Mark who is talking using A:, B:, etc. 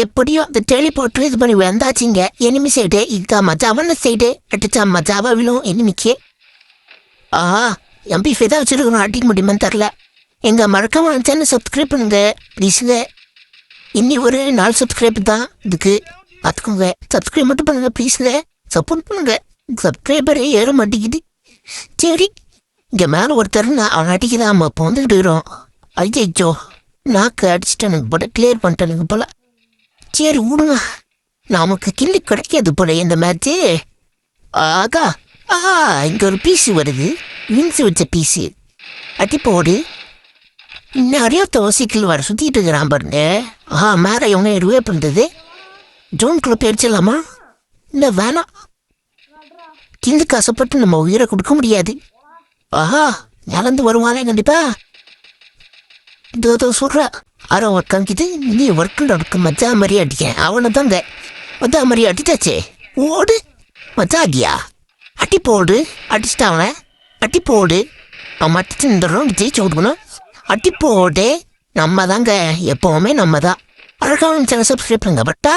A: எப்படியோ அந்த டெலிபோர்ட் இது பண்ணி வந்தாச்சுங்க. எனிமி சைடு இதா மஜாவான சைடு அடிச்சா மஜாவா விழும் எனிமிக்கு. MP5 தான் வச்சிருக்கணும், அடிக்க முடியுமான்னு தெரில. எங்கள் மறக்காம சேனல் சப்ஸ்கிரைப் பண்ணுங்க ப்ளீஸுங்க. இன்னி ஒரு 4 சப்ஸ்கிரைப் தான் இதுக்கு பார்த்துக்கோங்க. சப்ஸ்கிரைப் மட்டும் பண்ணுங்க ப்ளீஸுங்க, சப்போர்ட் பண்ணுங்க. சப்ஸ்கிரைபரே ஏற மாட்டேங்குது. சரி, இங்கே மேலே ஒருத்தர் அவன் அடிக்கிறான், நம்ம இப்போ வந்துக்கிட்டு இருக்கிறோம். ஐயோ நாக்கு அடிச்சுட்டானுங்க போல, கிளியர் பண்ணிட்டானுங்க போல. சரி விடுங்க, நமக்கு கிள்ளி கிடைக்காது போல இந்த மேட்ச்சு. ஆகா இங்கே ஒரு பீஸு வருது, விங்ஸ் வச்ச பீஸு. அடி போடு. நிறைய சைக்கிள் வர சுற்றிட்டு இருக்கிறான் பாருங்க. மேலே எவனே ரிவே பண்ணுறது. ஜோனுக்குள்ளே போயிடுச்சிடலாமா? இல்லை வேணாம், கிந்துக்கு ஆசைப்பட்டு நம்ம உயிரை கொடுக்க முடியாது. இழந்து வருவானே கண்டிப்பா. இதோ சொல்கிற அரை ஒர்க் காமிக்குது. நீ ஒர்க்கு நடக்க மஜா மாதிரி அடிக்கேன். அவனை தாங்க மஜா மாதிரி அடித்தாச்சே. ஓடு மஜா ஆகியா? அடி போடு. அடிச்சிட்டா அவனை. அடி போடு. அவன் அடிச்சு இந்த ரவுண்ட் ஜெயிச்சு விடுக்கணும். அடி போடு. நம்ம தாங்க எப்போவுமே நம்ம தான். அழகான சேனல் சப்ஸ்கிரைப் பண்ணுங்க. பட்டா